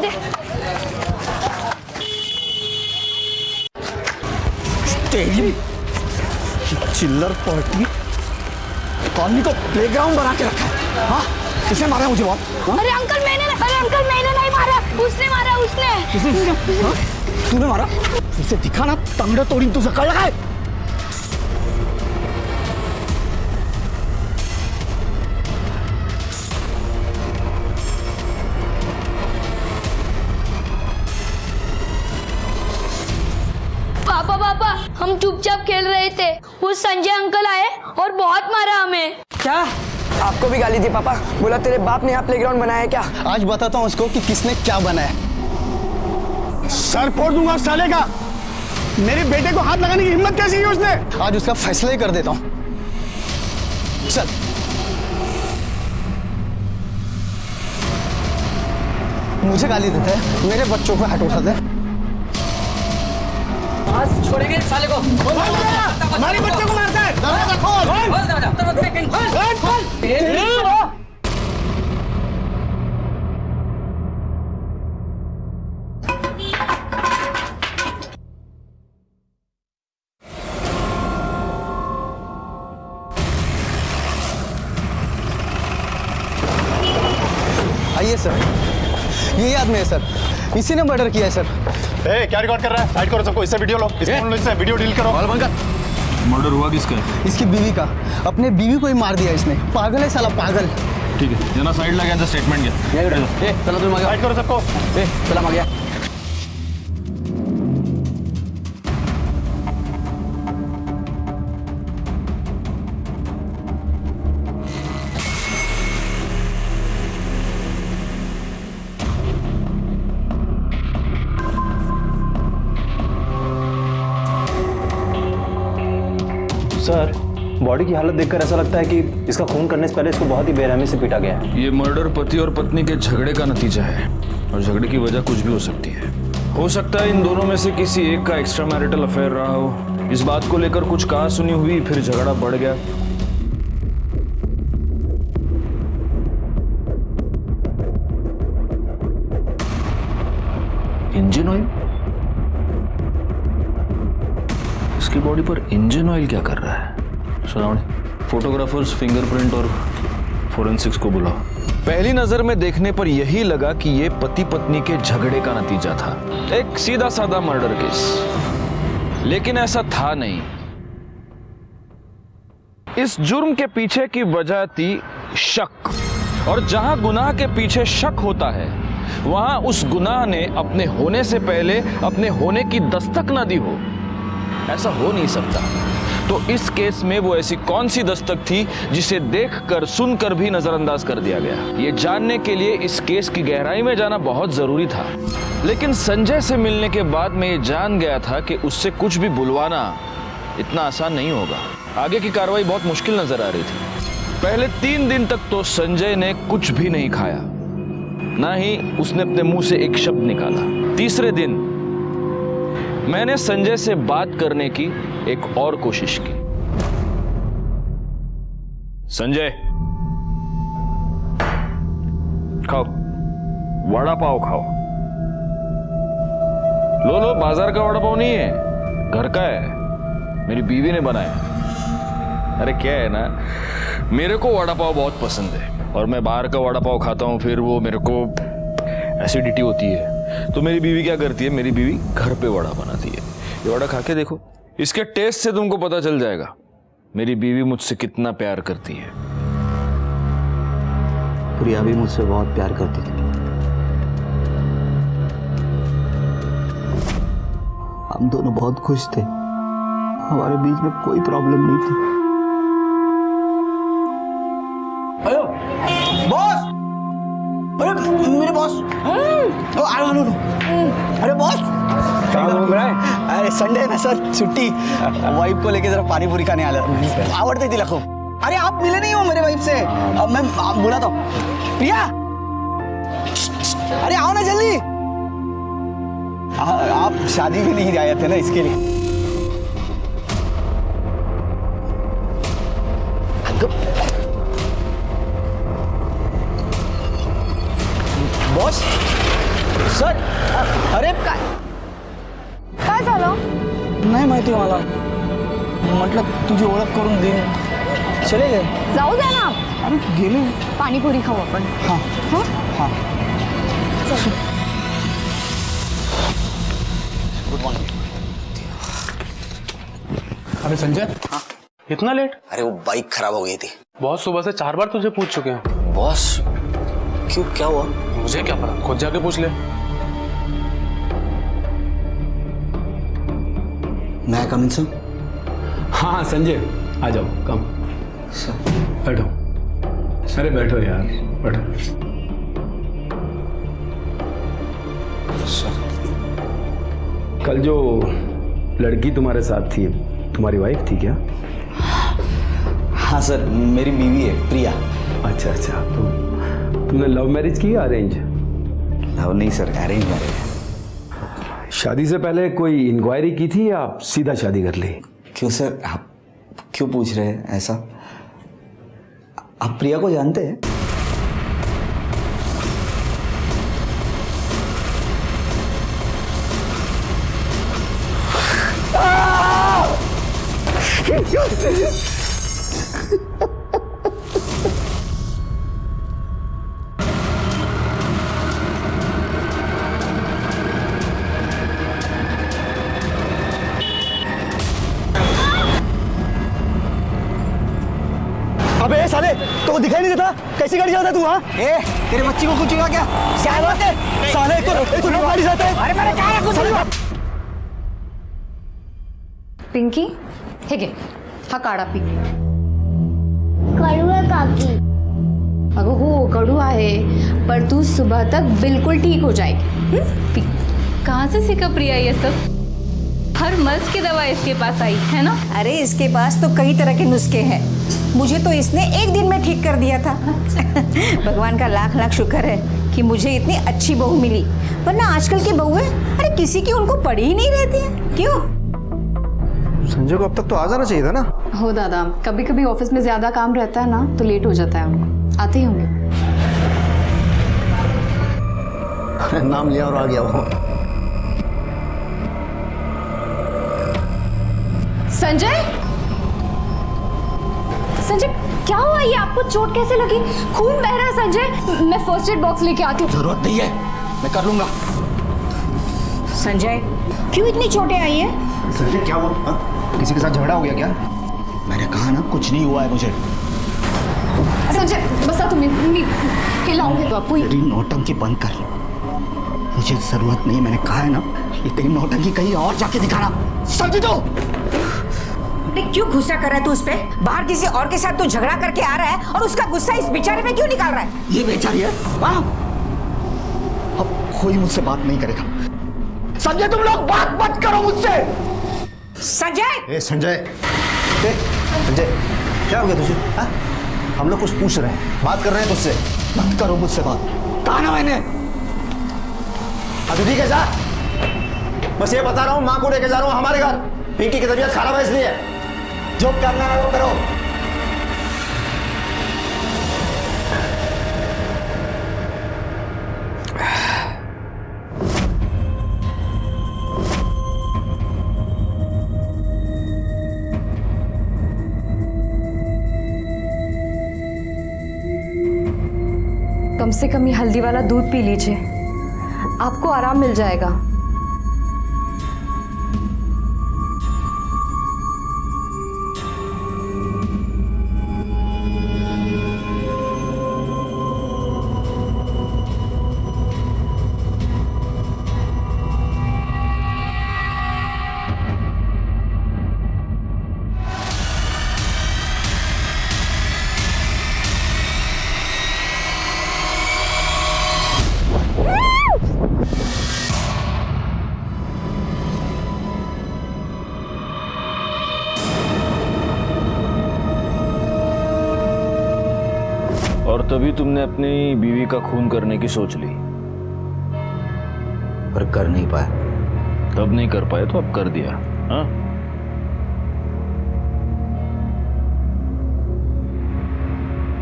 दे। तेरी चिल्लर party colony को प्लेग्राउंड बना के रखा है। हाँ, किसने मारा मुझे बहुत? अरे अंकल मैंने नहीं मारा, उसने मारा, उसने। हाँ? तूने मारा? उसे दिखा ना, तंगड़ा तोड़ी तुझे कर लगा है। पापा हम चुपचाप खेल रहे थे, वो संजय अंकल आए और बहुत मारा हमें। क्या आपको भी गाली दी पापा? बोला तेरे बाप ने यहाँ प्लेग्राउंड बनाया है क्या? आज बताता हूँ उसको कि किसने क्या बनाया। सर फोड़ दूंगा साले का। मेरे बेटे को हाथ लगाने की हिम्मत कैसी की उसने? आज उसका फैसला ही कर देता हूँ। चल मुझे गाली देते हैं, मेरे बच्चों को हाथ उठाते हैं। आज छोड़ेंगे साले को। हमारे बच्चों को मारता है। दरवाजा खोल। आइए सर, यही आदमी है सर, इसी ने मर्डर किया है सर। क्या रिकॉर्ड कर रहा है? साइड करो सबको, इससे वीडियो लो, इससे वीडियो डील करो। मर्डर हुआ किसका? इसकी बीवी का। अपने बीवी को ही मार दिया इसने। पागल है साला, पागल। ठीक है, जना साइड लगा था स्टेटमेंट क्या? चलो तुम आ गया। साइड करो सबको। सलाम आ गया। सर, बॉडी की हालत देखकर ऐसा लगता है कि इसका खून करने से पहले इसको बहुत ही बेरहमी से पीटा गया है। ये मर्डर पति और पत्नी के झगड़े का नतीजा है और झगड़े की वजह कुछ भी हो सकती है। हो सकता है इन दोनों में से किसी एक का एक्स्ट्रा मैरिटल अफेयर रहा हो। इस बात को लेकर कुछ कहा सुनी हुई, फिर झगड़ा बढ़ गया। Engine oil? इसकी बॉडी पर इंजन ऑयल क्या कर रहा है? सुनाओ, फोटोग्राफर्स, फिंगरप्रिंट और फोरेंसिक्स को बुलाओ। पहली नजर में देखने पर यही लगा कि ये पति पत्नी के झगड़े का नतीजा था, एक सीधा साधा मर्डर केस। लेकिन ऐसा था नहीं। इस जुर्म के पीछे की वजह थी शक, और जहां गुनाह के पीछे शक होता है वहां उस गुनाह ने अपने होने से पहले अपने होने की दस्तक न दी हो। ऐसा हो नहीं सकता। तो इस केस में वो ऐसी कौन सी दस्तक थी जिसे देखकर सुनकर भी नजरअंदाज कर दिया गया? ये जानने के लिए इस केस की गहराई में जाना बहुत जरूरी था। लेकिन संजय से मिलने के बाद मैं ये जान गया था कि उससे कुछ भी बुलवाना इतना आसान नहीं होगा। आगे की कार्रवाई बहुत मुश्किल नजर आ रही थी। पहले 3 दिन तक तो संजय ने कुछ भी नहीं खाया, ना ही उसने अपने मुंह से एक शब्द निकाला। तीसरे दिन मैंने संजय से बात करने की एक और कोशिश की। संजय, खाओ, वड़ा पाव खाओ। लो, बाजार का वड़ा पाव नहीं है, घर का है, मेरी बीवी ने बनाया। अरे क्या है ना, मेरे को वड़ा पाव बहुत पसंद है और मैं बाहर का वड़ा पाव खाता हूं, फिर वो मेरे को एसिडिटी होती है। तो मेरी बीवी क्या करती है, मेरी बीवी घर पे वड़ा बनाती है। ये वड़ा खा के देखो, इसके टेस्ट से तुमको पता चल जाएगा मेरी बीवी मुझसे कितना प्यार करती है। प्रिया भी मुझसे बहुत प्यार करती थी। हम दोनों बहुत खुश थे, हमारे बीच में कोई प्रॉब्लम नहीं थी। बॉस, अरे मेरे बॉस, अरे बॉस, क्या घूम रहा है? अरे संडे ना सर, छुट्टी। वाइफ को लेके जरा पानी पूरी खाने आया, आवड़ते थी लखो। अरे आप मिले नहीं हो मेरे वाइफ से, मैं बुलाता हूँ। प्रिया, अरे आओ ना जल्दी। आप शादी में नहीं आए थे ना, इसके लिए। बॉस, सर अरे काय झालं? नाही माहिती मला, म्हटलं तुझी ओळख करून देईन. चले गए. जाऊ द्या ना, अरे गेले. पाणीपुरी खाऊ आपण. हाँ हाँ. Good morning. अरे संजय, इतना लेट? अरे वो बाइक खराब हो गई थी. बॉस सुबह से 4 बार तुझे पूछ चुके हैं. बॉस क्यों, क्या हुआ? मुझे क्या पता, खुद जाके पूछ ले. मैं कम इन सर. हाँ संजय, आ जाओ, कम बैठो. अरे बैठो यार, बैठो. कल जो लड़की तुम्हारे साथ थी, तुम्हारी वाइफ थी क्या? हाँ सर, मेरी बीवी है प्रिया. अच्छा अच्छा, तो तुमने लव मैरिज की या अरेंज? लव नहीं सर, अरेंज मैरिज. शादी से पहले कोई इंक्वायरी की थी या सीधा शादी कर ली? क्यों सर, आप क्यों पूछ रहे हैं ऐसा? आप प्रिया को जानते हैं? अबे साले, तो दिखाई नहीं देता? कैसी गाड़ी चलाता तू? हाँ, तेरे बच्ची को कुछ हुआ क्या? साले तो गाड़ी चलाता है. अरे मैंने कहा कुछ. पिंकी, हे घे, हा काढा पी. कडू आहे काकी. अगं हो, कडू आहे, पर तू सुबह तक बिल्कुल ठीक हो जाएगी. पी. कहाँ से सीखा प्रिया ये सब? हर मर्ज की दवा इसके पास आई है ना? अरे इसके पास तो कई तरह के नुस्खे हैं. मुझे तो इसने एक दिन में ठीक कर दिया था. भगवान का लाख लाख शुक्र है कि मुझे इतनी अच्छी बहू मिली, वरना आजकल की बहुएं अरे किसी की उनको पड़ी ही नहीं रहती है. क्यों? संजय को अब तक तो आ जाना चाहिए था ना. हो दादा, कभी कभी ऑफिस में ज्यादा काम रहता है ना, तो लेट हो जाता है उनको. आते ही होंगे. नाम लिया और आ गया वो. संजय, संजय क्या हुआ? ये आपको चोट कैसे लगी? खून बह रहा है संजय. मैं फर्स्ट एड बॉक्स लेके आती हूँ. जरूरत नहीं है, मैं कर लूंगा. संजय, क्यों इतनी चोटें आई है? संजय क्या हुआ? किसी के साथ झगड़ा हो गया क्या? मैंने कहा ना कुछ नहीं हुआ है मुझे. संजय बसा, तुम्ही मी हिलाऊंगी तो आपको. तेरी नौटंकी बंद कर. मुझे जरूरत नहीं, मैंने कहा है ना. ये तेरी नौटंकी कहीं और जाके दिखाना, समझी तो? क्यों गुस्सा कर रहा है तू उस पे? बाहर किसी और के साथ तू झगड़ा करके आ रहा है और उसका गुस्सा इस बेचारे में क्यों निकाल रहा है? ये बेचारी है. हाँ, अब कोई मुझसे बात नहीं करेगा. संजय, तुम लोग बात मत करो मुझसे. संजय! ए संजय, संजय क्या हो गया तुझे? हाँ? हम लोग कुछ पूछ रहे हैं, बात कर रहे हैं तुझसे. मत करो मुझसे बात. कहा ना मैंने. अभी ठीक है, जा. बस ये बता रहा हूँ, माँ को लेके जा रहा हूँ हमारे घर. पिंकी की तबीयत खराब है, इसलिए जो करना है वो करो. कम से कम ये हल्दी वाला दूध पी लीजिए, आपको आराम मिल जाएगा. और तभी तुमने अपनी बीवी का खून करने की सोच ली. पर कर नहीं पाया. तब नहीं कर पाए तो अब कर दिया. हाँ,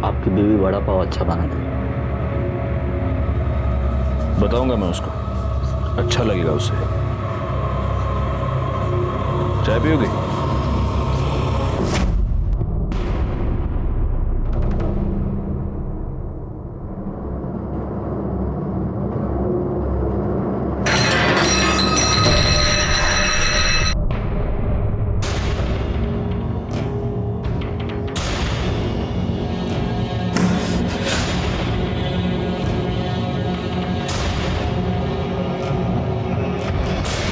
आपकी बीवी वड़ा पाव अच्छा बनाती. बताऊंगा मैं उसको. अच्छा लगेगा उसे। चाय पियोगे?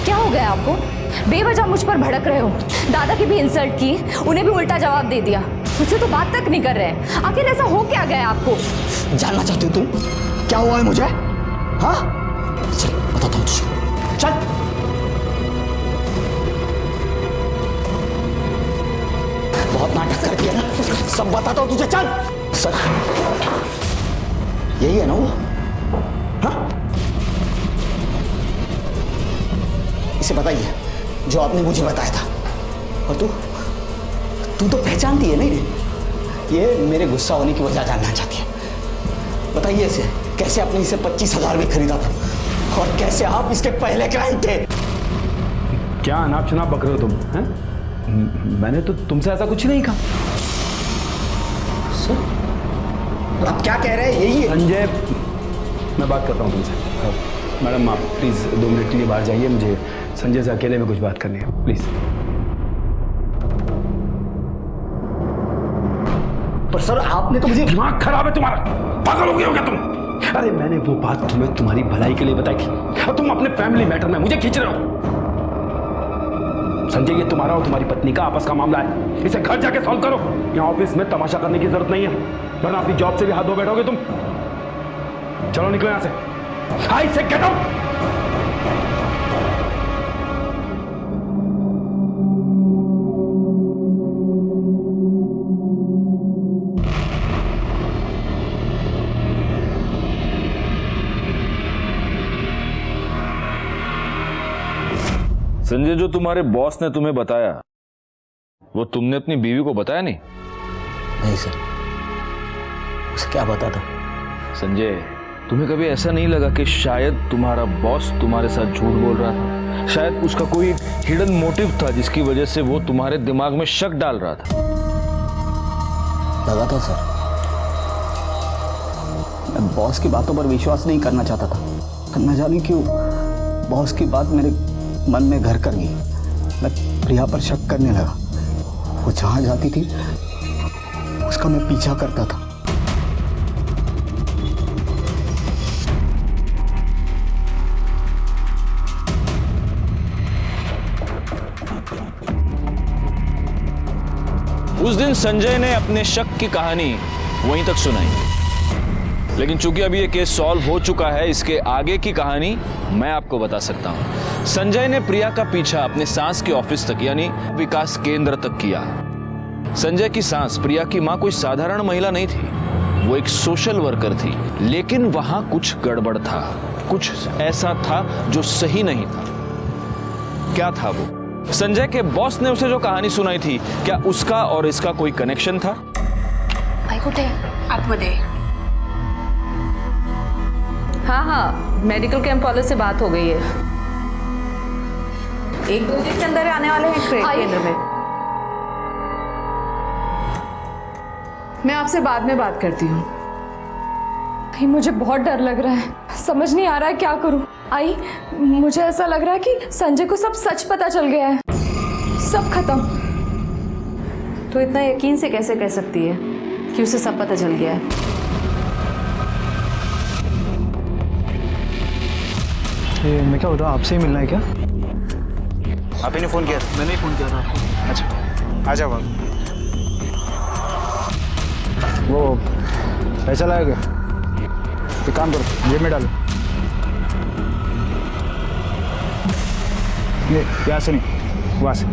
क्या हो गया आपको? बेवजह मुझ पर भड़क रहे हो। दादा की भी इंसल्ट की, उन्हें भी उल्टा जवाब दे दिया। मुझसे तो बात तक नहीं कर रहे हैं। आखिर ऐसा हो क्या गया आपको? जानना चाहती हो तुम क्या हुआ है मुझे? हाँ चल बताता हूँ तुझे, चल। बहुत नाटक करती है ना, सब बताता हूँ तुझे, चल। सर यही है ना वो? हाँ इसे बताइए जो आपने मुझे बताया था। और तू तो पहचानती है नहीं? ये मेरे गुस्सा होने की वजह जानना चाहती है। बताइए इसे कैसे आपने इसे 25,000 में खरीदा था और कैसे आप इसके पहले क्लाइंट थे? क्या अनाप शनाप बक रहे हो तुम? हैं? मैंने तो तुमसे ऐसा कुछ नहीं कहा। सर आप क्या कह रहे हैं? यही है संजय, मैं बात करता हूँ तुमसे। मैडम आप प्लीज़ 2 मिनट के लिए बाहर जाइए, मुझे संजय से अकेले में कुछ बात करनी है, प्लीज़। पर सर आपने तो मुझे। दिमाग खराब है तुम्हारा, पागल हो गए हो क्या तुम? अरे मैंने वो बात तुम्हें तुम्हारी भलाई के लिए बताई थी और तुम अपने फैमिली मैटर में मुझे खींच रहे हो। संजय ये तुम्हारा और तुम्हारी पत्नी का आपस का मामला है, इसे घर जाके सॉल्व करो। यहाँ ऑफिस में तमाशा करने की जरूरत नहीं है, वरना अपनी जॉब से भी हाथ धो बैठोगे तुम। चलो निकलो यहाँ से, आई से गेट आउट। संजय, जो तुम्हारे बॉस ने तुम्हें बताया वो तुमने अपनी बीवी को बताया नहीं? नहीं सर, उसे क्या पता था? संजय, तुम्हें कभी ऐसा नहीं लगा कि शायद तुम्हारा बॉस तुम्हारे साथ झूठ बोल रहा था? शायद उसका कोई हिडन मोटिव था जिसकी वजह से वो तुम्हारे दिमाग में शक डाल रहा था। लगा था सर, मैं बॉस की बातों पर विश्वास नहीं करना चाहता था, पर न जाने क्यों बॉस की बात मेरे मन में घर कर गई। मैं प्रिया पर शक करने लगा। वो जहां जाती थी उसका मैं पीछा करता था। उस दिन संजय ने अपने शक की कहानी वहीं तक सुनाई, लेकिन चूंकि अभी ये केस सॉल्व हो चुका है, इसके आगे की कहानी मैं आपको बता सकता हूं। संजय ने प्रिया का पीछा अपने सास के ऑफिस तक यानी विकास केंद्र तक किया। संजय की सास प्रिया की मां कोई साधारण महिला नहीं थी, वो एक सोशल वर्कर थी। लेकिन वहां कुछ गड़बड़ था, कुछ ऐसा था जो सही नहीं था। क्या था वो? संजय के बॉस ने उसे जो कहानी सुनाई थी, क्या उसका और इसका कोई कनेक्शन था? आई कुठे आतमध्ये? हाँ, मेडिकल कैंप वाले से बात हो गई है। 1-2 दिन के अंदर आने वाले हैं केंद्र में। मैं आपसे बाद में बात करती हूँ। भाई मुझे बहुत डर लग रहा है, समझ नहीं आ रहा है क्या करूँ। आई, मुझे ऐसा लग रहा है कि संजय को सब सच पता चल गया है, सब खत्म। तो इतना यकीन से कैसे कह सकती है कि उसे सब पता चल गया है? मैं क्या होता, आपसे ही मिलना है क्या? आप ही ने फोन किया था? मैंने ही फोन किया था। अच्छा आ जाओ आप। वो पैसा लाएगा? एक काम करो, जेब में डालो। नहीं, यहाँ से नहीं, वहाँ से।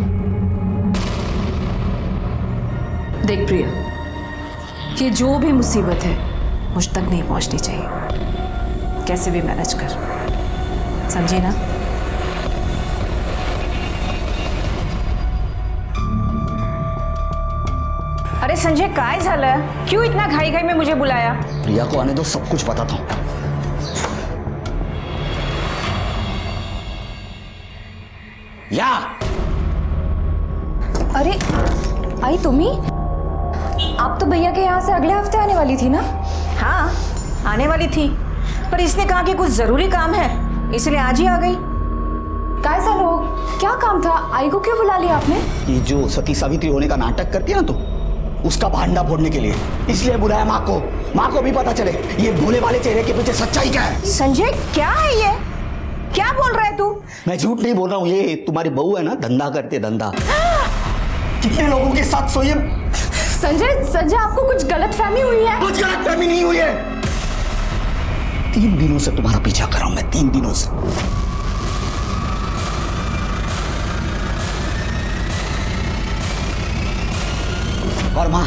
देख प्रिया, ये जो भी मुसीबत है मुझ तक नहीं पहुंचनी चाहिए। कैसे भी मैनेज कर, समझी ना? अरे संजय, काय झालं? क्यों इतना घाई घाई में मुझे बुलाया? प्रिया को आने दो, सब कुछ पता था। या अरे आई तुम ही? आप तो भैया के यहाँ से अगले हफ्ते आने वाली थी ना? हाँ आने वाली थी, पर इसने कहा कि कुछ जरूरी काम है, इसलिए आज ही आ गई। कैसा लोग, क्या काम था? आई को क्यों बुला लिया आपने? ये जो सती सावित्री होने का नाटक करती है ना, तो उसका भांडा फोड़ने के लिए इसलिए बुलाया माँ को। माँ को भी पता चले ये भोले वाले चेहरे के पीछे सच्चाई क्या है। संजय क्या है ये, क्या बोल रहा है तू? मैं झूठ नहीं बोल रहा हूँ, ये तुम्हारी बहू है ना, धंधा करती है धंधा। कितने लोगों के साथ सोई है। संजय आपको कुछ गलतफहमी हुई है? कुछ गलतफहमी नहीं हुई है। 3 दिनों से तुम्हारा पीछा कर रहा हूं मैं, 3 दिनों से। और मां,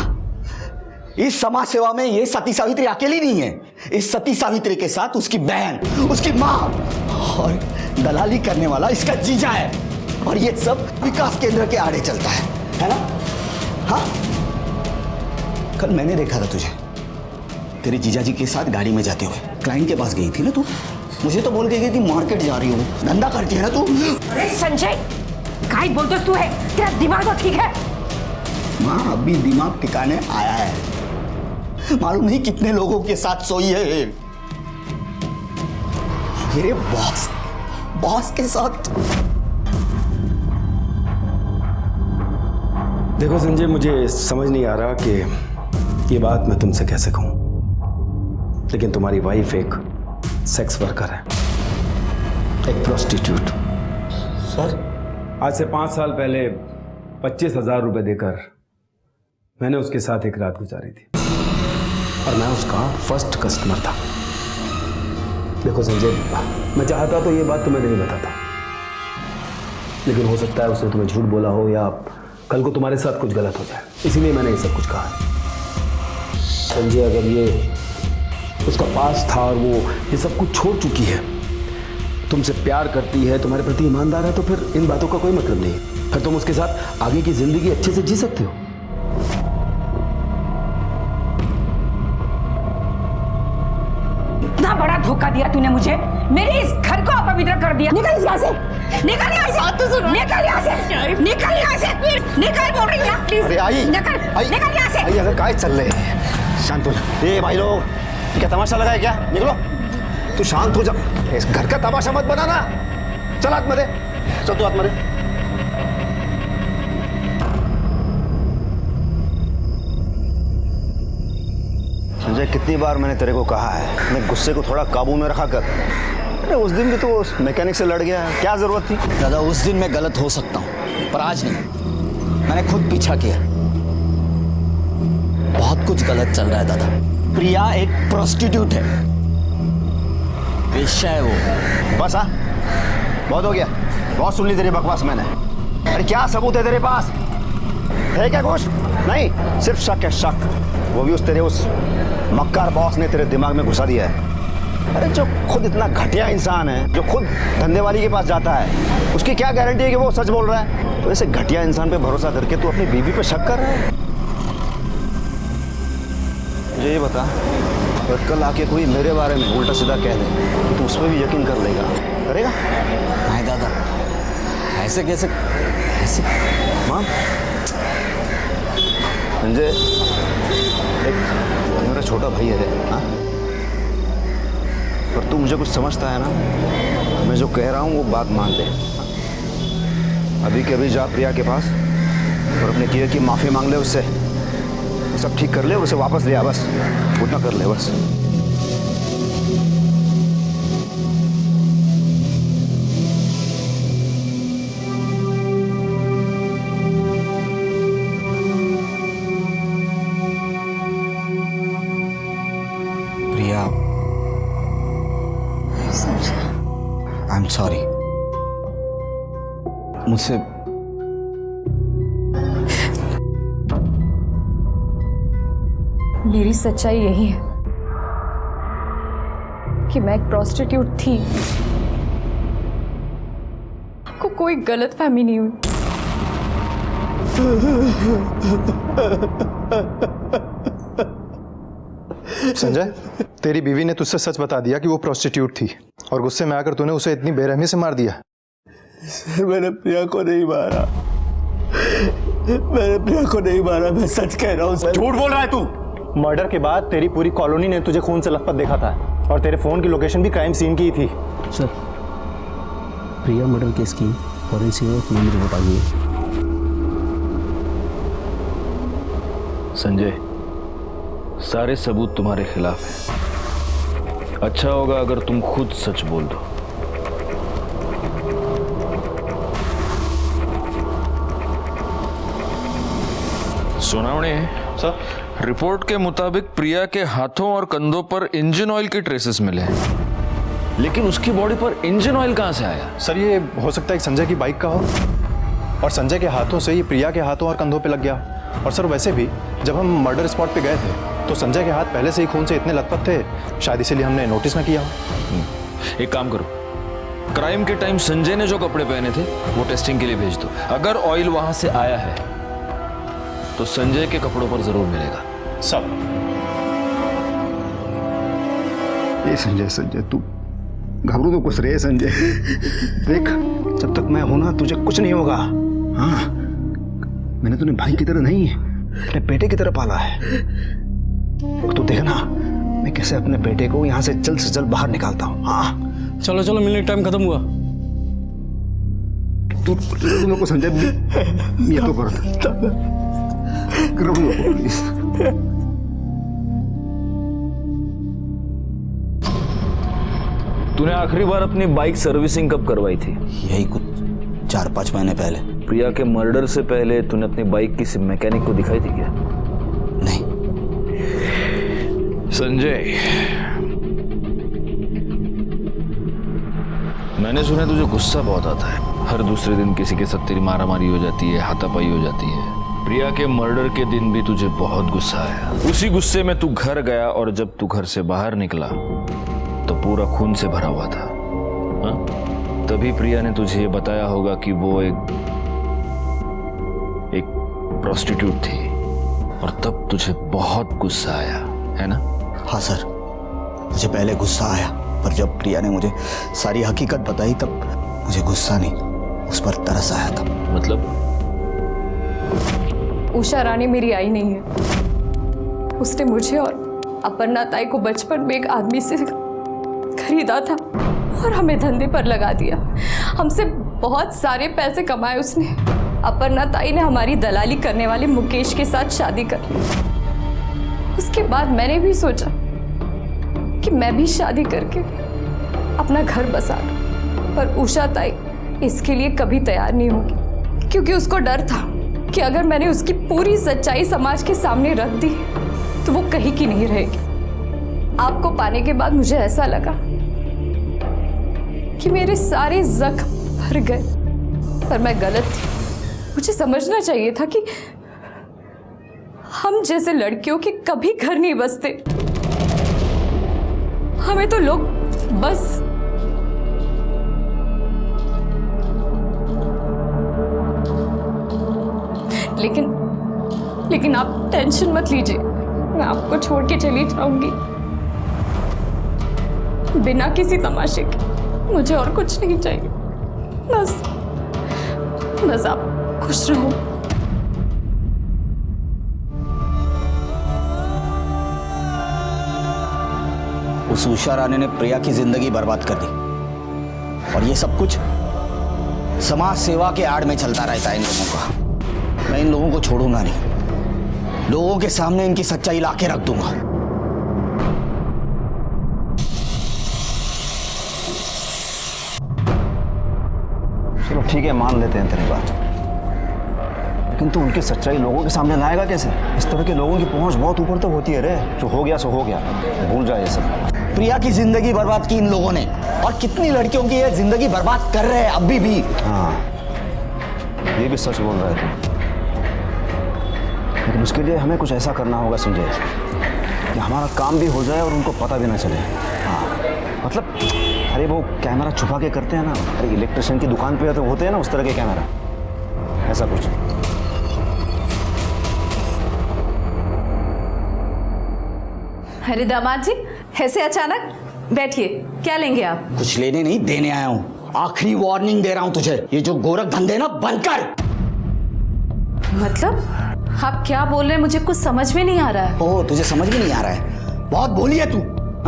इस समाज सेवा में ये सती सावित्री अकेली नहीं है। इस सती सावित्री के साथ उसकी बहन, उसकी मां और दलाली करने वाला इसका जीजा है। और ये सब विकास केंद्र के आड़े चलता है ना? हाँ, कल मैंने देखा था तुझे तेरे जीजाजी के साथ गाड़ी में जाते हुए। क्लाइंट के पास गई थी ना तू? मुझे तो बोल के गई थी मार्केट जा रही हूँ, धंधा करती है ना तू? अरे संजय काय बोलते तू है, तेरा दिमाग तो ठीक है? माँ अभी दिमाग ठिकाने आया है। मालूम नहीं कितने लोगों के साथ सोई है। मेरे बॉस के साथ। देखो संजय, मुझे समझ नहीं आ रहा कि ये बात मैं तुमसे कैसे कहूं, लेकिन तुम्हारी वाइफ एक सेक्स वर्कर है, एक प्रोस्टिट्यूट। सर, आज से 5 साल पहले 25,000 रुपए देकर मैंने उसके साथ एक रात गुजारी थी और मैं उसका फर्स्ट कस्टमर था। देखो संजय, मैं चाहता तो ये बात तुम्हें नहीं बताता, लेकिन हो सकता है उसने तुम्हें झूठ बोला हो या कल को तुम्हारे साथ कुछ गलत हो जाए, इसीलिए मैंने ये सब कुछ कहा। संजय, अगर ये उसका पास था और वो ये सब कुछ छोड़ चुकी है, तुमसे प्यार करती है, तुम्हारे प्रति ईमानदार है, तो फिर इन बातों का कोई मतलब नहीं है। फिर तुम उसके साथ आगे की जिंदगी अच्छे से जी सकते हो। इतना बड़ा धोखा दिया तूने मुझे, मेरे इस घर को अपवित्र कर दिया। निकल यहाँ से, निकल यहाँ से, बात तो सुनो, निकल यहाँ से, निकल यहाँ से, निकल बोल रही है, प्लीज। अरे आई, निकल, निकल यहाँ से। आई अगर काय चल रहे हैं, शांत हो जा। ए भाई लोग, क्या तमाशा लगा है क्या? निकलो, तू शांत हो जा, इस घर का तमाशा मत बनाना। चल हाथ मरे, चल तू हाथ मरे। संजय, कितनी बार मैंने तेरे को कहा है, अपने गुस्से को थोड़ा काबू में रखा कर। अरे उस दिन भी तो उस मैकेनिक से लड़ गया, क्या जरूरत थी? दादा, उस दिन मैं गलत हो सकता हूँ, पर आज नहीं। मैंने खुद पीछा किया। बहुत कुछ गलत चल रहा है दादा। प्रिया एक प्रोस्टिट्यूट है, वेश्या है वो। बस बहुत हो गया, बहुत सुन ली तेरी बकवास मैंने। अरे क्या सबूत है तेरे पास? है क्या कुछ? नहीं, सिर्फ शक है, शक। वो भी तेरे उस मक्कार बॉस ने तेरे दिमाग में घुसा दिया है। अरे जो खुद इतना घटिया इंसान है, जो खुद धंधे वाली के पास जाता है, उसकी क्या गारंटी है कि वो सच बोल रहा है? तो ऐसे घटिया इंसान पे भरोसा करके तू अपनी बीवी पे शक कर रहा है? मुझे ये बता, अगर कल आके कोई मेरे बारे में उल्टा सीधा कह दे तो उस पर भी यकीन कर लेगा, करेगा? नहीं दादा, ऐसे कैसे? ऐसे माँ, संजय एक मेरा छोटा भाई है, हाँ? पर तू मुझे कुछ समझता है ना? मैं जो कह रहा हूँ वो बात मान ले। अभी के अभी जा प्रिया के पास और अपने किए की माफ़ी मांग ले उससे, वो सब ठीक कर ले, उसे वापस ले आ, बस उतना कर ले बस। प्रिया, आई एम सॉरी। मुझसे मेरी सच्चाई यही है कि मैं एक प्रोस्टिट्यूट थी। आपको कोई गलतफहमी नहीं हुई। संजय, तेरी बीवी ने तुझसे सच बता दिया कि वो प्रोस्टिट्यूट थी और गुस्से में आकर तूने उसे इतनी बेरहमी से मार दिया। सर मैंने प्रिया को नहीं मारा, मैंने प्रिया को नहीं मारा, मैं सच कह रहा हूँ सर। झूठ बोल रहा है तू। मर्डर के बाद तेरी पूरी कॉलोनी ने तुझे खून से लथपथ देखा था और तेरे फोन की लोकेशन भी क्राइम सीन की ही थी। सर प्रिया मर्डर केस की फॉरेंसिक नंबर बताइए। संजय, सारे सबूत तुम्हारे खिलाफ हैं। अच्छा होगा अगर तुम खुद सच बोल दो। सुनावणे सर, रिपोर्ट के मुताबिक प्रिया के हाथों और कंधों पर इंजन ऑयल के ट्रेसेस मिले हैं, लेकिन उसकी बॉडी पर इंजन ऑयल कहां से आया? सर ये हो सकता है कि संजय की बाइक का हो और संजय के हाथों से ये प्रिया के हाथों और कंधों पे लग गया। और सर वैसे भी जब हम मर्डर स्पॉट पे गए थे तो संजय के हाथ पहले से ही खून से इतने लथपथ थे, शायद इसीलिए हमने नोटिस ना किया। एक काम करो, क्राइम के टाइम संजय ने जो कपड़े पहने थे वो टेस्टिंग के लिए भेज दो। अगर ऑयल वहां से आया है तो संजय के कपड़ों पर जरूर मिलेगा। सब ये संजय तू घबरू तो कुछ रहे संजय। देख जब तक मैं हूं ना तुझे कुछ नहीं होगा। हाँ मैंने तुझे भाई की तरह नहीं अपने बेटे की तरह पाला है। तू देख ना मैं कैसे अपने बेटे को यहाँ से जल्द बाहर निकालता हूँ। हाँ चलो चलो मिलने टाइम खत्म हुआ। तू मेरे को संजय ये तो कर प्लीज। तूने आखिरी बार अपनी बाइक सर्विसिंग कब करवाई थी? यही कुछ 4-5 महीने पहले। प्रिया के मर्डर से पहले तूने अपनी बाइक किसी मैकेनिक को दिखाई थी क्या? नहीं। संजय, मैंने सुना तुझे गुस्सा बहुत आता है। हर दूसरे दिन किसी के साथ तेरी मारामारी हो जाती है, हाथापाई हो जाती है। प्रिया के मर्डर के दिन भी तुझे बहुत गुस्सा आया। उसी गुस्से में तू घर गया और जब तू घर से बाहर निकला तो पूरा खून से भरा हुआ था। हा? तभी प्रिया ने तुझे ये बताया होगा कि वो एक प्रोस्टिट्यूट थी और तब तुझे बहुत गुस्सा आया, है ना? हाँ सर, मुझे पहले गुस्सा आया पर जब प्रिया ने मुझे सारी हकीकत बताई तब मुझे गुस्सा नहीं उस पर तरस आया था। मतलब? उषा रानी मेरी आई नहीं है। उसने मुझे और अपर्णा ताई को बचपन में एक आदमी से खरीदा था और हमें धंधे पर लगा दिया। हमसे बहुत सारे पैसे कमाए उसने। अपर्णा ताई ने हमारी दलाली करने वाले मुकेश के साथ शादी कर ली। उसके बाद मैंने भी सोचा कि मैं भी शादी करके अपना घर बसा लूं, पर उषा ताई इसके लिए कभी तैयार नहीं होगी, क्योंकि उसको डर था कि अगर मैंने उसकी पूरी सच्चाई समाज के सामने रख दी तो वो कहीं की नहीं रहेगी। आपको पाने के बाद मुझे ऐसा लगा कि मेरे सारे जख्म भर गए, पर मैं गलत थी। मुझे समझना चाहिए था कि हम जैसे लड़कियों के कभी घर नहीं बसते। हमें तो लोग बस लेकिन आप टेंशन मत लीजिए, मैं आपको छोड़ के चली जाऊंगी बिना किसी तमाशे के। मुझे और कुछ नहीं चाहिए, बस आप खुश रहो। उस उषा रानी ने प्रिया की जिंदगी बर्बाद कर दी और ये सब कुछ समाज सेवा के आड़ में चलता रहता है इन लोगों का। मैं इन लोगों को छोड़ूंगा नहीं, लोगों के सामने इनकी सच्चाई लाके रख दूंगा। चलो ठीक है, मान लेते हैं तेरी बात, लेकिन तू उनकी सच्चाई लोगों के सामने लाएगा कैसे? इस तरह के लोगों की पहुंच बहुत ऊपर तक होती है रे। जो हो गया सो हो गया, भूल जाए ये सब। प्रिया की जिंदगी बर्बाद की इन लोगों ने, और कितनी लड़कियों की ये जिंदगी बर्बाद कर रहे हैं अभी भी। हाँ ये भी सच बोल रहा है तू, लेकिन उसके लिए हमें कुछ ऐसा करना होगा संजय कि हमारा काम भी हो जाए और उनको पता भी ना चले। हाँ मतलब अरे वो कैमरा छुपा के करते हैं ना, अरे इलेक्ट्रिशियन की दुकान पे तो होते हैं ना उस तरह के कैमरा, ऐसा कुछ। अरे दामाद जी, ऐसे अचानक बैठिए, क्या लेंगे आप? कुछ लेने नहीं देने आया हूँ। आखिरी वार्निंग दे रहा हूं तुझे, ये जो गोरख धंधे ना बंद कर। मतलब आप क्या बोल रहे हैं, मुझे कुछ समझ में नहीं आ रहा है। ओह, तुझे समझ में नहीं आ रहा है? बहुत बोली है तू।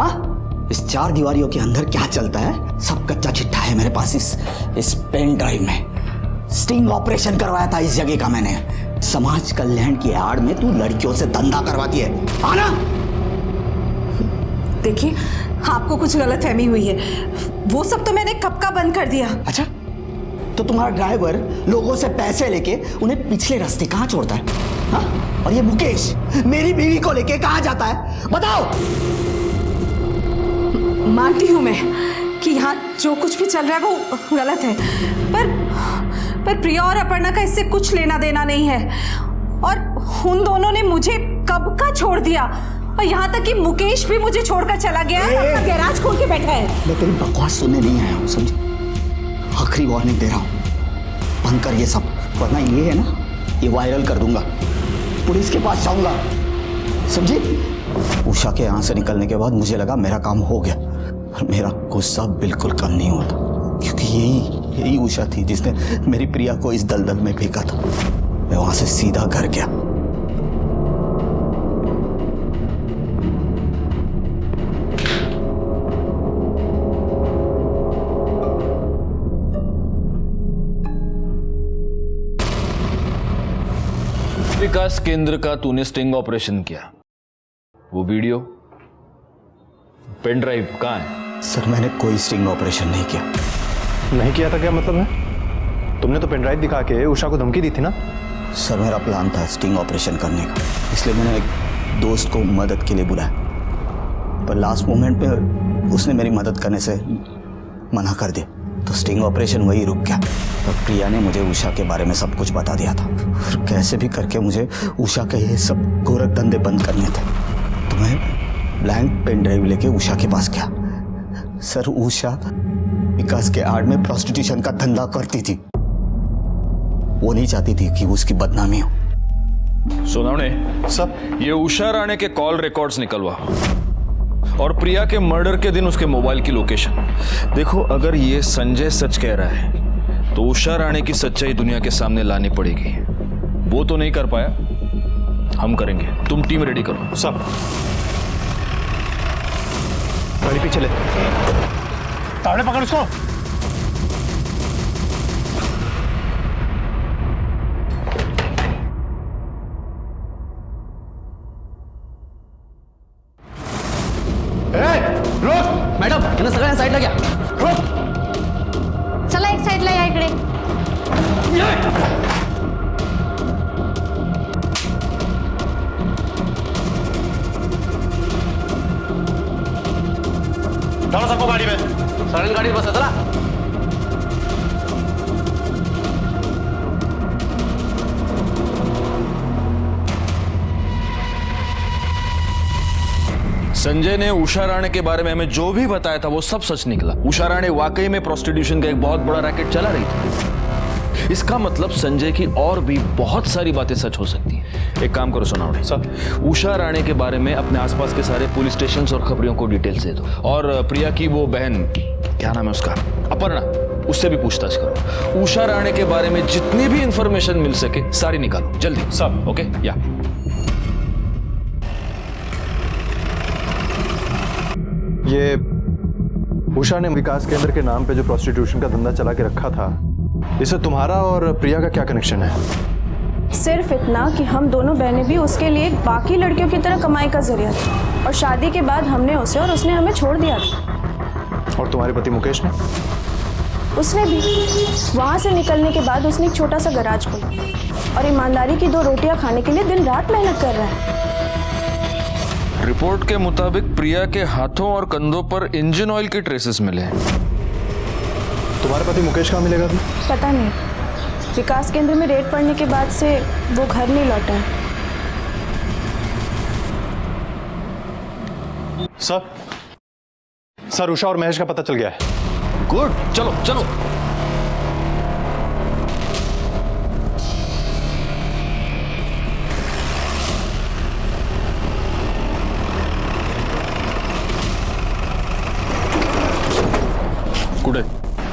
हाँ, इस 4 दीवारियों के अंदर क्या चलता है सब कच्चा चिट्ठा है मेरे पास। इस पेन ड्राइव में स्टिंग ऑपरेशन करवाया था इस जगह का मैंने। समाज कल्याण की आड़ में तू लड़कियों से धंधा करवाती है, आना। देखिए, आपको कुछ गलतफहमी हुई है। वो सब तो मैंने कब का बंद कर दिया। अच्छा, तो तुम्हारा ड्राइवर लोगों से पैसे लेके उन्हें पिछले रास्ते कहाँ छोड़ता है? हाँ? और ये मुकेश मेरी बीवी को लेके कहाँ जाता है, बताओ। मानती हूं मैं कि यहाँ जो कुछ भी चल रहा है वो गलत है, पर प्रिया और अपर्णा का इससे कुछ लेना देना नहीं है। और उन दोनों ने मुझे कब का छोड़ दिया, और यहाँ तक कि मुकेश भी मुझे छोड़कर चला गया है, अपना गैराज खोल के बैठा है। मैं तेरी बकवास सुनने नहीं आया हूँ, समझे? आखिरी वार्निंग दे रहा हूँ, बंद कर ये सब, वरना ये है ना, ये वायरल कर दूंगा, पुलिस के पास जाऊंगा, समझे? उषा के यहाँ से निकलने के बाद मुझे लगा मेरा काम हो गया, और मेरा गुस्सा बिल्कुल कम नहीं होता, क्योंकि यही उषा थी जिसने मेरी प्रिया को इस दलदल में फेंका था। मैं वहां से सीधा घर गया। विकास केंद्र का तूने स्टिंग ऑपरेशन किया, वो वीडियो, पेन ड्राइव कहाँ है? सर, मैंने कोई स्टिंग ऑपरेशन नहीं किया। नहीं किया था क्या मतलब है? तुमने तो पेन ड्राइव दिखा के उषा को धमकी दी थी ना। सर, मेरा प्लान था स्टिंग ऑपरेशन करने का, इसलिए मैंने एक दोस्त को मदद के लिए बुलाया, पर लास्ट मोमेंट पे उसने मेरी मदद करने से मना कर दिया, तो स्टिंग ऑपरेशन वही रुक गया। पर प्रिया ने मुझे उषा के बारे में सब कुछ बता दिया था, और कैसे भी करके मुझे उषा के ये सब गोरख धंधे बंद करने थे। तो मैं ब्लैंक पेन ड्राइव लेके उषा के पास गया। सर, उषा विकास के आड़ में प्रोस्टिट्यूशन का धंधा करती थी, वो नहीं चाहती थी कि उसकी बदनामी हो। सोनावणे, सब ये उषा राणे के कॉल रिकॉर्ड्स निकलवा, और प्रिया के मर्डर के दिन उसके मोबाइल की लोकेशन। देखो, अगर ये संजय सच कह रहा है तो उषा राणे की सच्चाई दुनिया के सामने लानी पड़ेगी। वो तो नहीं कर पाया, हम करेंगे। तुम टीम रेडी करो। सब गाड़ी पीछे ले, तावड़े पकड़ उसको। रुक मॅडम, यांना सगळ्यांना साईडला घ्या. रुक. चला एक साईडला या इकडे. डालो सबको गाड़ी में, सगळ्यांनी गाडीत बसा, चला. संजय ने उषा राणे के बारे में हमें जो भी बताया था वो सब सच निकला। उषा राणे वाकई में प्रोस्टिट्यूशन का एक बहुत बड़ा रैकेट चला रही थी। इसका मतलब संजय की और भी बहुत सारी बातें सच हो सकती हैं। एक काम करो सोनावणे, सर, उषा राणे के बारे में अपने आसपास के सारे पुलिस स्टेशन और खबरियों को डिटेल्स दे दो, और प्रिया की वो बहन, क्या नाम है उसका, अपर्णा, उससे भी पूछताछ करो। उषा राणे के बारे में जितनी भी इंफॉर्मेशन मिल सके सारी निकालो जल्दी। सब ओके? या ये उषा ने विकास केंद्र के नाम पे जो प्रोस्टिट्यूशन का धंधा चला के रखा था, इससे तुम्हारा और प्रिया का क्या कनेक्शन है? सिर्फ इतना कि हम दोनों बहनें भी उसके लिए बाकी लड़कियों की तरह कमाई का जरिया थी, और शादी के बाद हमने उसे और उसने हमें छोड़ दिया था। और तुम्हारे पति मुकेश ने? उसने भी वहाँ से निकलने के बाद उसने एक छोटा सा गैराज खोला, और ईमानदारी की 2 रोटियां खाने के लिए दिन रात मेहनत कर रहा है। रिपोर्ट के मुताबिक प्रिया के हाथों और कंधों पर इंजन ऑयल के ट्रेसेस मिले हैं। तुम्हारे पति मुकेश कहाँ मिलेगा अभी? पता नहीं, विकास केंद्र में रेड पड़ने के बाद से वो घर नहीं लौटा है। सर, उषा और महेश का पता चल गया है। गुड, चलो चलो।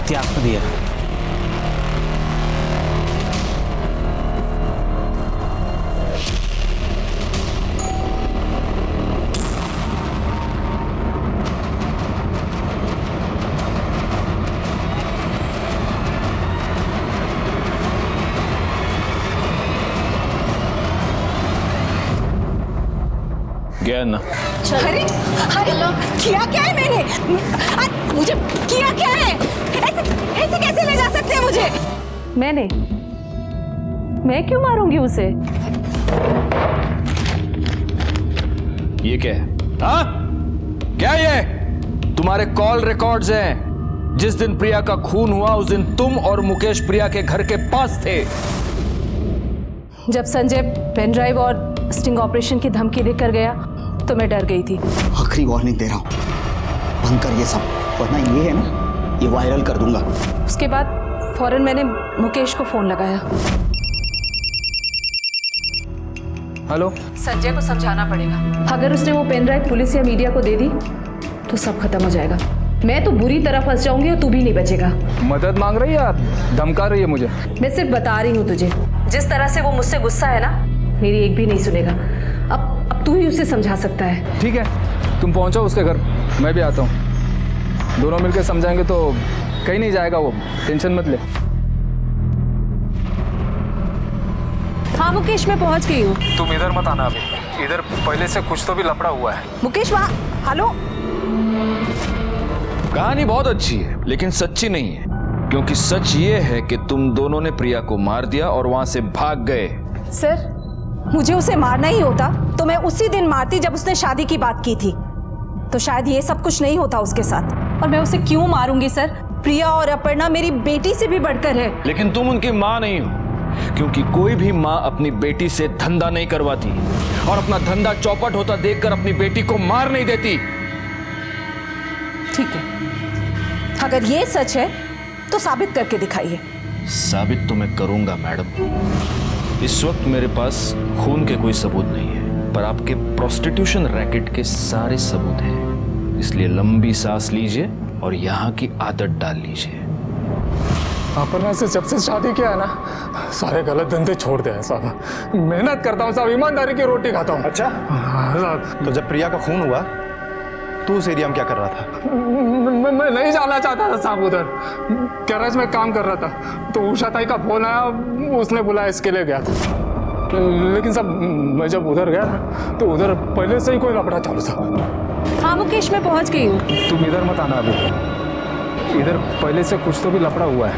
त्या आपको दिया। गया ना? अरे अरे किया क्या है मैंने? मुझे किया क्या है? ऐसे कैसे ले जा सकते हैं मुझे? मैं क्यों मारूंगी उसे? ये क्या है? हाँ? क्या ये? तुम्हारे कॉल रिकॉर्ड्स हैं। जिस दिन प्रिया का खून हुआ उस दिन तुम और मुकेश प्रिया के घर के पास थे। जब संजय पेन ड्राइव और स्टिंग ऑपरेशन की धमकी देकर गया तो मैं डर गई थी। आखिरी वार्निंग दे रहा हूँ, बंद कर ये सब, वरना ये है ना, ये वायरल कर दूंगा। उसके बाद फौरन मैंने मुकेश को फोन लगाया। हेलो। संजय को समझाना पड़ेगा, अगर उसने वो पेन ड्राइव पुलिस या मीडिया को दे दी तो सब खत्म हो जाएगा। मैं तो बुरी तरह फंस जाऊंगी और तू भी नहीं बचेगा। मदद मांग रही है या धमका रही है मुझे? मैं सिर्फ बता रही हूँ तुझे, जिस तरह से वो मुझसे गुस्सा है ना, मेरी एक भी नहीं सुनेगा। अब तू ही उसे समझा सकता है। ठीक है, तुम पहुंचो उसके घर, मैं भी आता हूँ। दोनों मिलकर समझाएंगे तो कहीं नहीं जाएगा वो, टेंशन मत ले। हाँ मुकेश, मैं पहुंच गई हूँ। तुम इधर मत आना अभी, इधर पहले से कुछ तो भी लफड़ा हुआ है। मुकेश वहाँ, हेलो। कहानी बहुत अच्छी है लेकिन सच्ची नहीं है, क्योंकि सच ये है कि तुम दोनों ने प्रिया को मार दिया और वहां से भाग गए। सर, मुझे उसे मारना ही होता तो मैं उसी दिन मारती जब उसने शादी की बात की थी, तो शायद ये सब कुछ नहीं होता उसके साथ। और मैं उसे क्यों मारूंगी सर? प्रिया और अपर्णा मेरी बेटी से भी बढ़कर है। लेकिन तुम उनकी माँ नहीं हो, क्योंकि कोई भी माँ अपनी बेटी से धंधा नहीं करवाती और अपना धंधा चौपट होता देखकर अपनी बेटी को मार नहीं देती। ठीक है, अगर ये सच है तो साबित करके दिखाइए। साबित तो मैं करूंगा मैडम। इस वक्त मेरे पास खून के कोई सबूत नहीं है, पर आपके प्रोस्टिट्यूशन रैकेट के सारे सबूत हैं। इसलिए लंबी सांस लीजिए और यहाँ की आदत डाल लीजिए। अपर्णा से जब से शादी किया है ना, सारे गलत धंधे छोड़ दिया है साहब। मेहनत करता हूँ साहब, ईमानदारी की रोटी खाता हूँ। अच्छा, तो जब प्रिया का खून हुआ तू उस एरिया में क्या कर रहा था? मैं नहीं जाना चाहता था साहब उधर, गैराज में काम कर रहा था, तो उषा ताई का फोन आया, उसने बुलाया, इसके लिए गया था। लेकिन सब मैं जब उधर गया तो उधर पहले से ही कोई लफड़ा चालू था। हाँ मुकेश, मैं पहुंच गई हूँ। तुम इधर मत आना अभी, इधर पहले से कुछ तो भी लफड़ा हुआ है।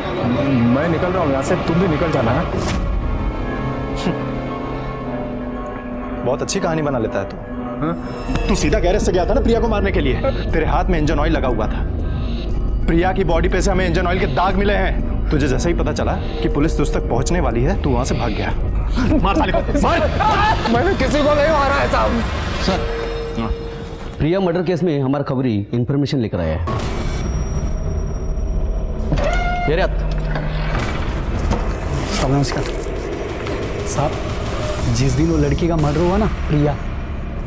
मैं निकल रहा हूँ यहाँ से, तुम भी निकल जाना है। बहुत अच्छी कहानी बना लेता है तू। तू सीधा गैरेज से गया था ना प्रिया को मारने के लिए। तेरे हाथ में इंजन ऑयल लगा हुआ था, प्रिया की बॉडी पे से हमें इंजन ऑयल के दाग मिले हैं। तुझे जैसे ही पता चला कि पुलिस तुझ तक पहुंचने वाली है, तू वहां से भाग गया। मार साले को, मार। मैंने किसी को नहीं मारा है साहब। सर, प्रिया मर्डर केस में हमारा खबरी इंफॉर्मेशन लेकर आया है। नमस्कार साहब, जिस दिन वो लड़की का मर्डर हुआ ना, प्रिया,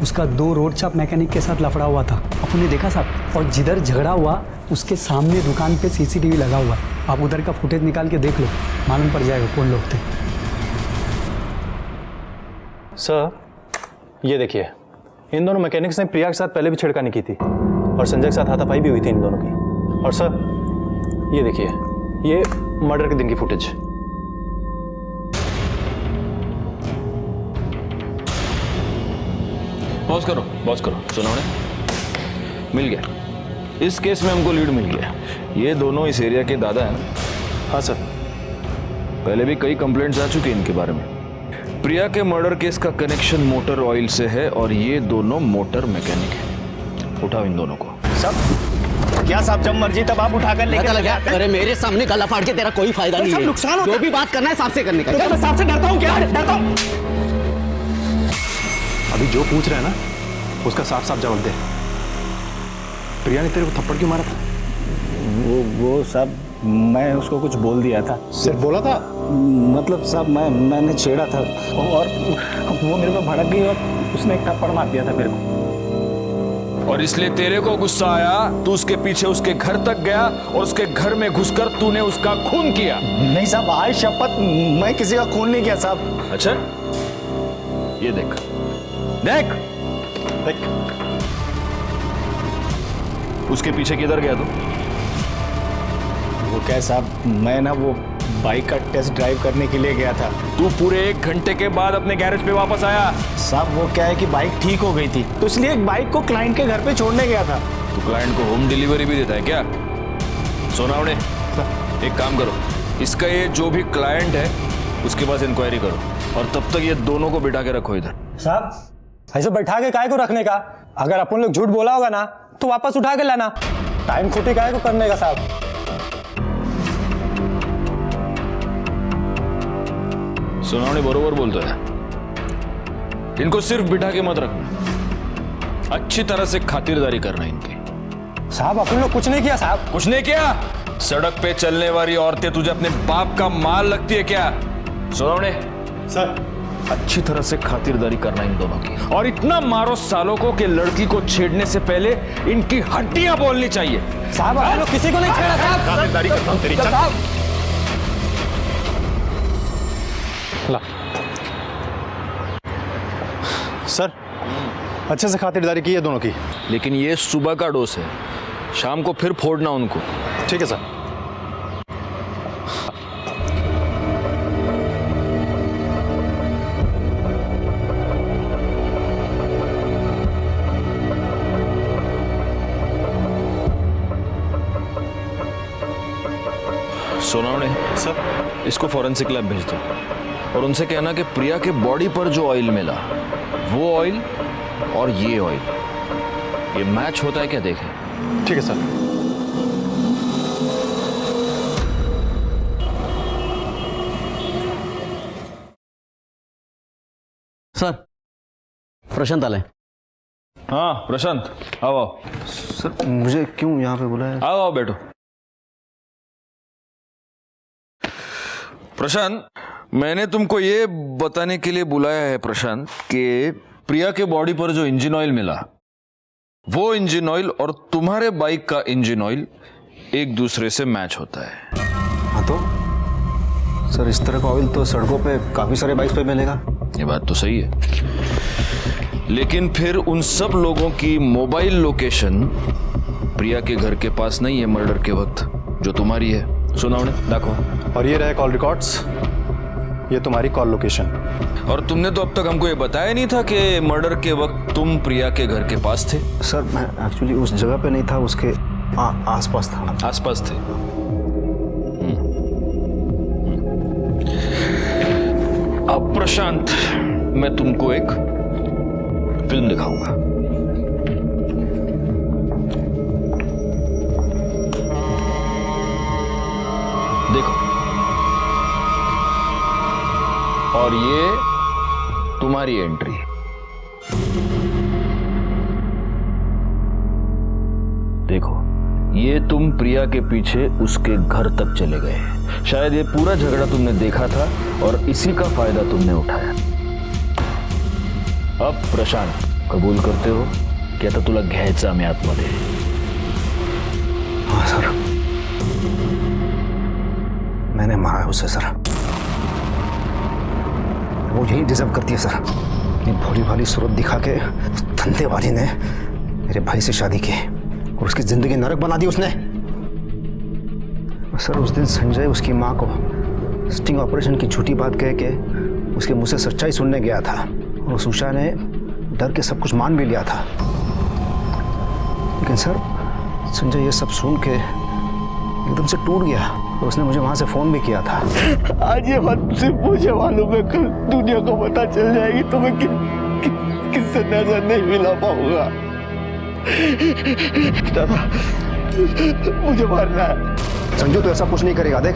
उसका 2 रोड छाप मैकेनिक के साथ लफड़ा हुआ था, आपने देखा साहब। और जिधर झगड़ा हुआ उसके सामने दुकान पे सीसीटीवी लगा हुआ, आप उधर का फुटेज निकाल के देख लो, मालूम पड़ जाएगा कौन लोग थे। सर, ये देखिए, इन दोनों मैकेनिक्स ने प्रिया के साथ पहले भी छेड़खानी की थी और संजय के साथ हाथापाई भी हुई थी इन दोनों की। और सर, ये देखिए, ये मर्डर के दिन की फुटेज। पॉज करो, सुनो ने मिल गया। इस केस में हमको लीड मिल गया। ये दोनों इस एरिया के दादा हैं ना? हाँ सर, पहले भी कई कंप्लेंट्स आ चुके हैं इनके बारे में। प्रिया के मर्डर केस का कनेक्शन मोटर ऑयल से है और ये दोनों मोटर मैकेनिक हैं। उठाओ इन दोनों को। सब क्या साहब, जब मर्जी तब आप उठाकर लेकर लगा। अरे मेरे सामने गला फाड़ के तेरा कोई फायदा नहीं है। नुकसान होता है। जो भी बात करना है साफ से करने का। मैं साहब से डरता हूँ क्या? डरता हूँ। अभी जो पूछ रहे हैं ना, उसका साफ साफ जवाब दे। प्रिया ने तेरे को थप्पड़ क्यों मारा था? वो साहब, मैं उसको कुछ बोल दिया था। सिर्फ बोला था? मतलब साहब, मैंने छेड़ा था और वो मेरे को भड़क गई और उसने एक थप्पड़ मार दिया था मेरे को। और इसलिए तेरे को गुस्सा आया, तू उसके पीछे उसके घर तक गया और उसके घर में घुसकर तूने उसका खून किया। नहीं साहब, आज शपथ मैं किसी का खून नहीं किया साहब। अच्छा, ये देख देख देख, उसके पीछे किधर गया तू? वो क्या साहब, मैं ना वो बाइक का टेस्ट ड्राइव करने के लिए गया था। तू पूरे 1 घंटे के बाद अपने गैरेज पे वापस आया। साहब वो क्या है कि बाइक ठीक हो गई थी, तो इसलिए एक बाइक को क्लाइंट के घर पे छोड़ने गया था। तू क्लाइंट को होम डिलीवरी भी देता है क्या? सोनावणे, एक काम करो, इसका ये जो भी क्लाइंट है उसके पास इंक्वायरी करो और तब तक ये दोनों को बिठा के रखो इधर। साहब ऐसे बैठा के काय को रखने का? अगर अपन लोग झूठ बोला होगा ना तो वापस उठा के लाना, टाइम खोटी काय को करने का साहब। सोनावणे बरोबर बोलतो है, इनको सिर्फ बिठा के मत रखना, अच्छी तरह से खातिरदारी करना इनकी। साहब अपन लोग कुछ नहीं किया साहब। कुछ नहीं किया? सड़क पे चलने वाली औरतें तुझे अपने बाप का माल लगती है क्या? सोनावणे सर, अच्छी तरह से खातिरदारी करना इन दोनों की, और इतना मारो सालों को कि लड़की को छेड़ने से पहले इनकी हड्डियां बोलनी चाहिए। साहब अपन लोग किसी को नहीं छेड़ा साहब। खातिरदारी करता हूं तेरी। सर, अच्छे से खातिरदारी की है दोनों की। लेकिन ये सुबह का डोज है, शाम को फिर फोड़ना उनको। ठीक है सर। सोनावणे सर, इसको फॉरेंसिक लैब भेज दो और उनसे कहना कि प्रिया के बॉडी पर जो ऑयल मिला वो ऑयल और ये ऑयल, ये मैच होता है क्या देखें। ठीक है सर। सर, प्रशांत आले। हाँ प्रशांत, आओ आओ। सर मुझे क्यों यहाँ पे बुलाया? आओ आओ बैठो। प्रशांत, मैंने तुमको ये बताने के लिए बुलाया है प्रशांत कि प्रिया के बॉडी पर जो इंजन ऑयल मिला वो इंजन ऑयल और तुम्हारे बाइक का इंजन ऑयल एक दूसरे से मैच होता है। हाँ तो सर, इस तरह का ऑयल तो सड़कों पे काफी सारे बाइक्स पे मिलेगा। ये बात तो सही है, लेकिन फिर उन सब लोगों की मोबाइल लोकेशन प्रिया के घर के पास नहीं है मर्डर के वक्त, जो तुम्हारी है। सुनाओ देखो। और ये रहे कॉल रिकॉर्ड्स, ये तुम्हारी कॉल लोकेशन। और तुमने तो अब तक हमको ये बताया नहीं था कि मर्डर के वक्त तुम प्रिया के घर के पास थे। सर मैं एक्चुअली उस जगह पे नहीं था, उसके आसपास था। आसपास थे। अब प्रशांत, मैं तुमको एक फिल्म दिखाऊंगा। देखो, और ये तुम्हारी एंट्री। देखो, ये तुम प्रिया के पीछे उसके घर तक चले गए। शायद ये पूरा झगड़ा तुमने देखा था और इसी का फायदा तुमने उठाया। अब प्रशांत, कबूल करते हो की आता तुला घ्यायचं आम्ही आतमध्ये? हाँ सर, मैंने मारा है उसे सर। वो यही डिजर्व करती है सर। अपनी भोली भाली सूरत दिखा के उस धंधे वाली ने मेरे भाई से शादी की और उसकी जिंदगी नरक बना दी उसने। सर उस दिन संजय उसकी माँ को स्टिंग ऑपरेशन की झूठी बात कह के उसके मुंह से सच्चाई सुनने गया था और उस उषा ने डर के सब कुछ मान भी लिया था। लेकिन सर संजय ये सब सुन के एकदम से टूट गया और उसने मुझे वहां से फोन भी किया था। आज ये बात सिर्फ मुझे मालूम है, कल दुनिया को पता चल जाएगी तो मैं किससे नजर नहीं मिला पाऊंगा। मुझे मारना है। संजू तो ऐसा कुछ नहीं करेगा, देख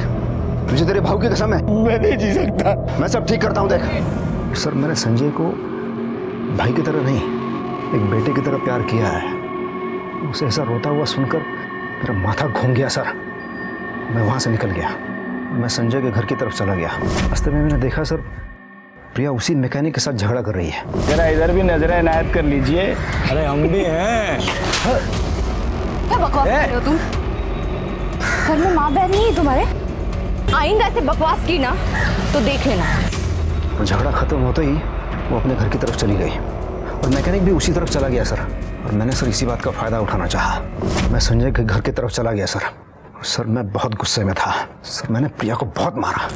तुझे तेरे भाव की कसम है। मैं नहीं जी सकता। मैं सब ठीक करता हूँ, देख। सर मैंने संजय को भाई की तरह नहीं, एक बेटे की तरह प्यार किया है। उसे ऐसा रोता हुआ सुनकर मेरा माथा घूम गया सर। मैं वहाँ से निकल गया, मैं संजय के घर की तरफ चला गया। रास्ते में मैंने देखा सर, प्रिया उसी मैकेनिक के साथ झगड़ा कर रही है। जरा इधर भी नजर इनायत कर लीजिए। अरे हम भी हैं। क्या बकवास कर रहे हो तुम? घर में माँ बहन नहीं है तुम्हारे? आइंदा ऐसे बकवास की ना तो देख लेना। झगड़ा खत्म होते ही वो अपने घर की तरफ चली गई और मैकेनिक भी उसी तरफ चला गया सर। और मैंने सर इसी बात का फायदा उठाना चाहा। मैं संजय के घर की तरफ चला गया सर। सर मैं बहुत गुस्से में था सर, मैंने प्रिया को बहुत मारा।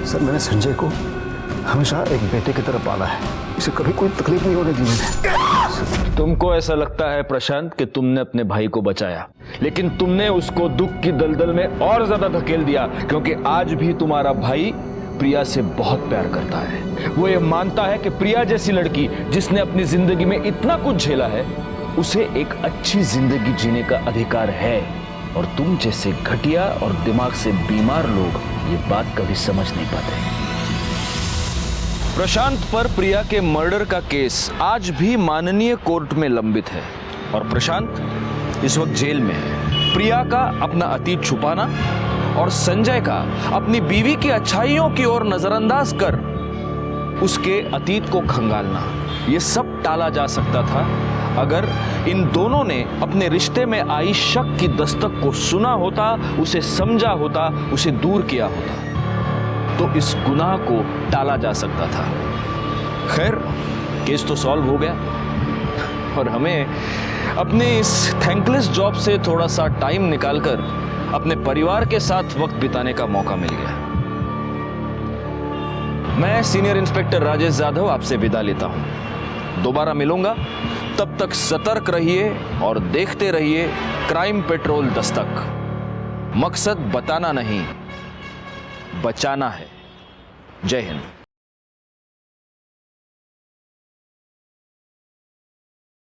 सर मैंने संजय को हमेशा एक बेटे की तरह पाला है, इसे कभी कोई तकलीफ नहीं होने दी मैंने। तुमको ऐसा लगता है प्रशांत कि तुमने अपने भाई को बचाया, लेकिन तुमने उसको दुख की दलदल में और ज्यादा धकेल दिया, क्योंकि आज भी तुम्हारा भाई प्रिया से बहुत प्यार करता है। वो ये मानता है कि प्रिया जैसी लड़की जिसने अपनी जिंदगी में इतना कुछ झेला है, उसे एक अच्छी जिंदगी जीने का अधिकार है। और तुम जैसे घटिया और दिमाग से बीमार लोग ये बात कभी समझ नहीं पाते। प्रशांत पर प्रिया के मर्डर का केस आज भी माननीय कोर्ट में लंबित है और प्रशांत इस वक्त जेल में है। प्रिया का अपना अतीत छुपाना और संजय का अपनी बीवी की अच्छाइयों की ओर नजरअंदाज कर उसके अतीत को खंगालना, ये सब टाला जा सकता था अगर इन दोनों ने अपने रिश्ते में आई शक की दस्तक को सुना होता, उसे समझा होता, उसे दूर किया होता, तो इस गुनाह को टाला जा सकता था। खैर, केस तो सॉल्व हो गया और हमें अपने इस थैंकलेस जॉब से थोड़ा सा टाइम निकालकर अपने परिवार के साथ वक्त बिताने का मौका मिल गया। मैं सीनियर इंस्पेक्टर राजेश जाधव आपसे विदा लेता हूं। दोबारा मिलूंगा, तब तक सतर्क रहिए और देखते रहिए क्राइम पेट्रोल दस्तक। मकसद बताना नहीं, बचाना है। जय हिंद।